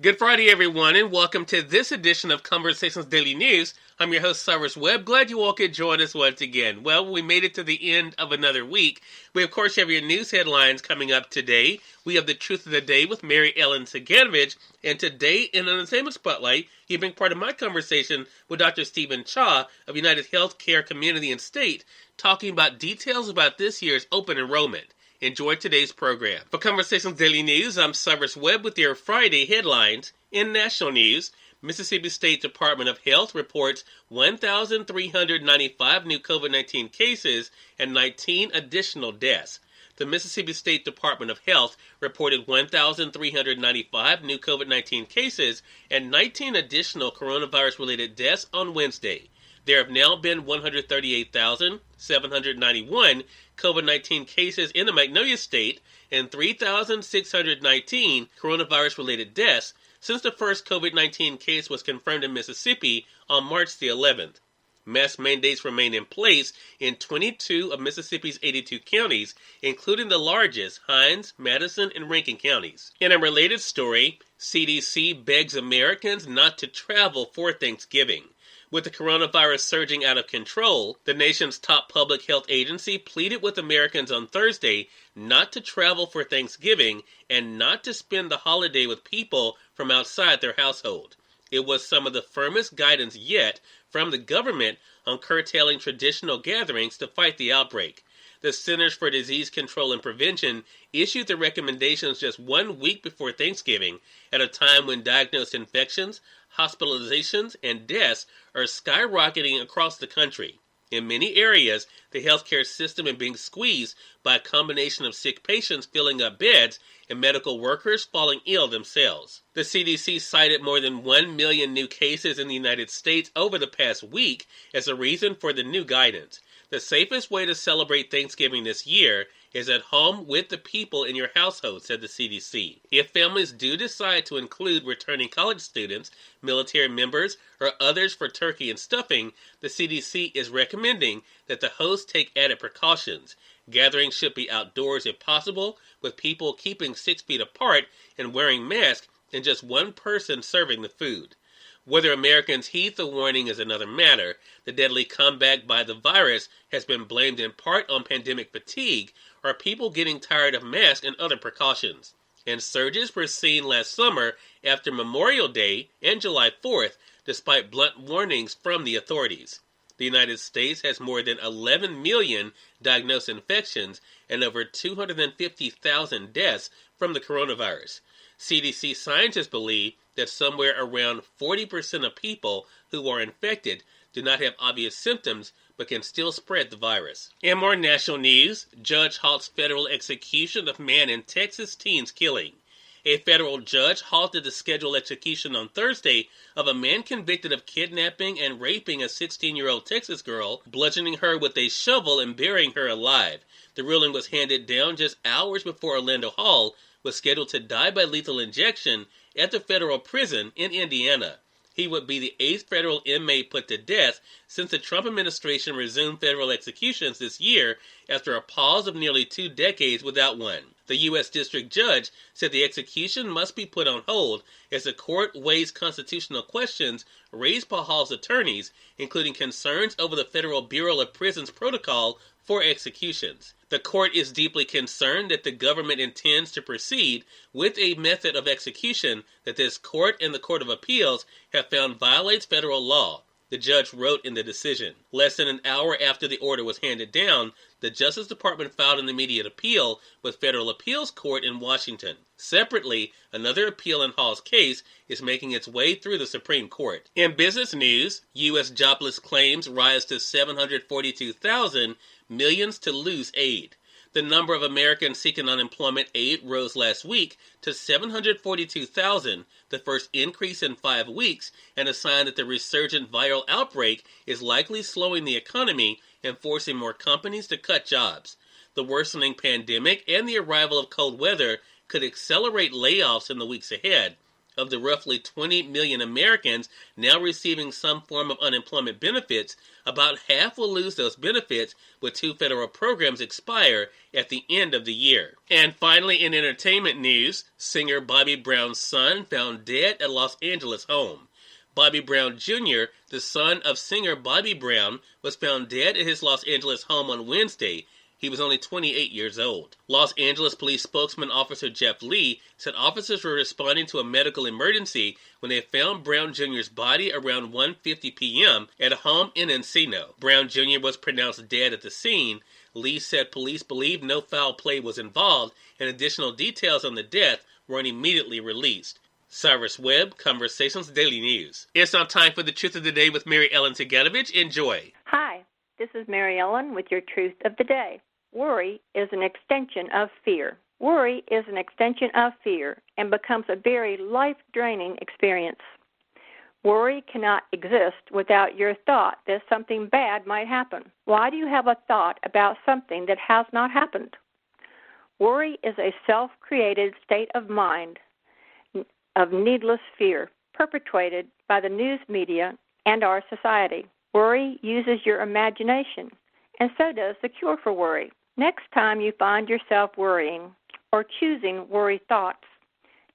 Good Friday, everyone, and welcome to this edition of Conversations Daily News. I'm your host, Cyrus Webb. Glad you all could join us once again. Well, we made it to the end of another week. We, of course, have your news headlines coming up today. We have the Truth of the Day with Mary Ellen Ciganovich, and today, in an Entertainment Spotlight, you've been part of my conversation with Dr. Stephen Cha of United Healthcare Community and State, talking about details about this year's open enrollment. Enjoy today's program. For Conversations Daily News, I'm Cyrus Webb with your Friday headlines. In national news, Mississippi State Department of Health reports 1,395 new COVID-19 cases and 19 additional deaths. The Mississippi State Department of Health reported 1,395 new COVID-19 cases and 19 additional coronavirus-related deaths on Wednesday. There have now been 138,791 COVID-19 cases in the Magnolia State and 3,619 coronavirus-related deaths since the first COVID-19 case was confirmed in Mississippi on March the 11th. Mask mandates remain in place in 22 of Mississippi's 82 counties, including the largest, Hinds, Madison, and Rankin counties. In a related story, CDC begs Americans not to travel for Thanksgiving. With the coronavirus surging out of control, the nation's top public health agency pleaded with Americans on Thursday not to travel for Thanksgiving and not to spend the holiday with people from outside their household. It was some of the firmest guidance yet from the government on curtailing traditional gatherings to fight the outbreak. The Centers for Disease Control and Prevention issued the recommendations just 1 week before Thanksgiving, at a time when diagnosed infections, hospitalizations, and deaths are skyrocketing across the country. In many areas, the healthcare system is being squeezed by a combination of sick patients filling up beds and medical workers falling ill themselves. The CDC cited more than 1 million new cases in the United States over the past week as a reason for the new guidance. The safest way to celebrate Thanksgiving this year is at home with the people in your household, said the CDC. If families do decide to include returning college students, military members, or others for turkey and stuffing, the CDC is recommending that the hosts take added precautions. Gatherings should be outdoors if possible, with people keeping 6 feet apart and wearing masks, and just one person serving the food. Whether Americans heed the warning is another matter. The deadly comeback by the virus has been blamed in part on pandemic fatigue, or people getting tired of masks and other precautions. And surges were seen last summer after Memorial Day and July 4th, despite blunt warnings from the authorities. The United States has more than 11 million diagnosed infections and over 250,000 deaths from the coronavirus. CDC scientists believe that somewhere around 40% of people who are infected do not have obvious symptoms but can still spread the virus. In more national news, judge halts federal execution of man in Texas teen's killing. A federal judge halted the scheduled execution on Thursday of a man convicted of kidnapping and raping a 16-year-old Texas girl, bludgeoning her with a shovel and burying her alive. The ruling was handed down just hours before Orlando Hall was scheduled to die by lethal injection at the federal prison in Indiana. He would be the 8th federal inmate put to death since the Trump administration resumed federal executions this year after a pause of nearly 2 decades without one. The U.S. District Judge said the execution must be put on hold as the court weighs constitutional questions raised by Hall's attorneys, including concerns over the Federal Bureau of Prisons protocol for executions. The court is deeply concerned that the government intends to proceed with a method of execution that this court and the Court of Appeals have found violates federal law, the judge wrote in the decision. Less than an hour after the order was handed down, the Justice Department filed an immediate appeal with Federal Appeals Court in Washington. Separately, another appeal in Hall's case is making its way through the Supreme Court. In business news, U.S. jobless claims rise to 742,000, millions to lose aid. The number of Americans seeking unemployment aid rose last week to 742,000, the first increase in 5 weeks, and a sign that the resurgent viral outbreak is likely slowing the economy and forcing more companies to cut jobs. The worsening pandemic and the arrival of cold weather could accelerate layoffs in the weeks ahead. Of the roughly 20 million Americans now receiving some form of unemployment benefits, about half will lose those benefits when 2 federal programs expire at the end of the year. And finally, in entertainment news, singer Bobby Brown's son found dead at Los Angeles home. Bobby Brown Jr., the son of singer Bobby Brown, was found dead at his Los Angeles home on Wednesday. He was only 28 years old. Los Angeles Police spokesman Officer Jeff Lee said officers were responding to a medical emergency when they found Brown Jr.'s body around 1:50 p.m. at a home in Encino. Brown Jr. was pronounced dead at the scene. Lee said police believed no foul play was involved, and additional details on the death weren't immediately released. Cyrus Webb, Conversations Daily News. It's now time for the Truth of the Day with Mary Ellen Ciganovich. Enjoy. Hi, this is Mary Ellen with your Truth of the Day. Worry is an extension of fear. Worry is an extension of fear and becomes a very life-draining experience. Worry cannot exist without your thought that something bad might happen. Why do you have a thought about something that has not happened? Worry is a self-created state of mind of needless fear perpetuated by the news media and our society. Worry uses your imagination, and so does the cure for worry. Next time you find yourself worrying or choosing worry thoughts,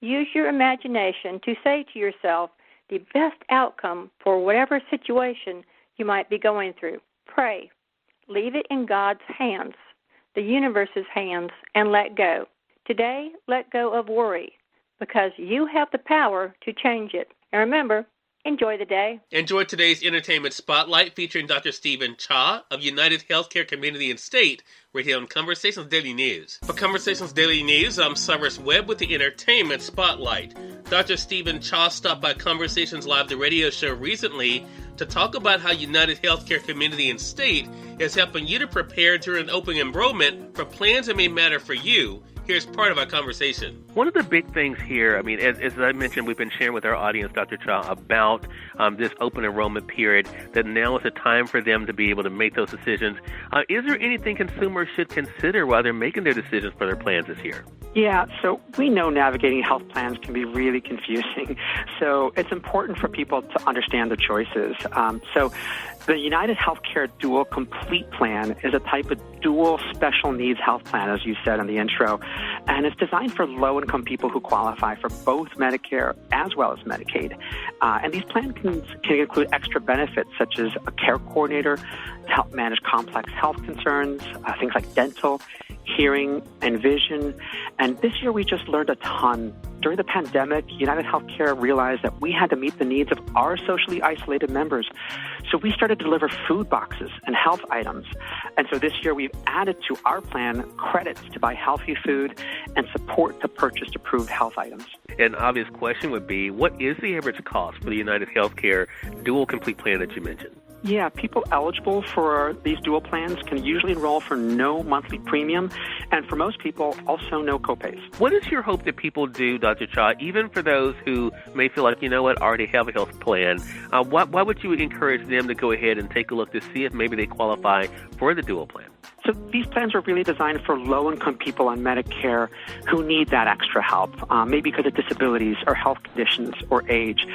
use your imagination to say to yourself the best outcome for whatever situation you might be going through. Pray. Leave it in God's hands, the universe's hands, and let go. Today, let go of worry because you have the power to change it. And remember, enjoy the day. Enjoy today's Entertainment Spotlight featuring Dr. Stephen Cha of United Healthcare Community and State, right here on Conversations Daily News. For Conversations Daily News, I'm Cyrus Webb with the Entertainment Spotlight. Dr. Stephen Cha stopped by Conversations Live, the radio show, recently to talk about how United Healthcare Community and State is helping you to prepare during open enrollment for plans that may matter for you. Here's part of our conversation. One of the big things here, as I mentioned, we've been sharing with our audience, Dr. Cha, about this open enrollment period, that now is the time for them to be able to make those decisions. Is there anything consumers should consider while they're making their decisions for their plans this year? Yeah, so we know navigating health plans can be really confusing. So it's important for people to understand the choices. So the United Healthcare Dual Complete Plan is a type of dual special needs health plan, as you said in the intro, and it's designed for low-income people who qualify for both Medicare as well as Medicaid. And these plans can include extra benefits such as a care coordinator to help manage complex health concerns, things like dental, hearing, and vision. And this year we just learned a ton. During the pandemic, United Healthcare realized that we had to meet the needs of our socially isolated members. So we started to deliver food boxes and health items. And so this year we've added to our plan credits to buy healthy food and support to purchase approved health items. An obvious question would be, what is the average cost for the United Healthcare Dual Complete Plan that you mentioned? Yeah, people eligible for these dual plans can usually enroll for no monthly premium, and for most people, also no copays. What is your hope that people do, Dr. Cha, even for those who may feel like, already have a health plan? Why would you encourage them to go ahead and take a look to see if maybe they qualify for the dual plan? So these plans are really designed for low-income people on Medicare who need that extra help, maybe because of disabilities or health conditions or age.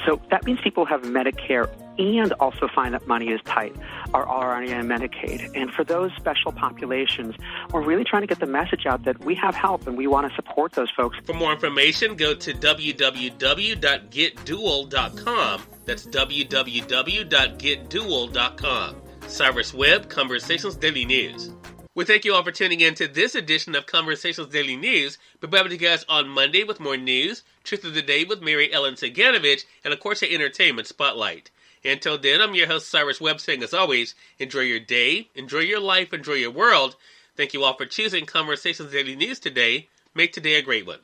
So that means people have Medicare and also find that money is tight, are already on Medicaid. And for those special populations, we're really trying to get the message out that we have help and we want to support those folks. For more information, go to www.getdual.com. That's www.getdual.com. Cyrus Webb, Conversations Daily News. We thank you all for tuning in to this edition of Conversations Daily News. We'll be back with you guys on Monday with more news, Truth of the Day with Mary Ellen Ciganovich, and of course, our Entertainment Spotlight. Until then, I'm your host, Cyrus Webb, saying as always, enjoy your day, enjoy your life, enjoy your world. Thank you all for choosing Conversations Daily News today. Make today a great one.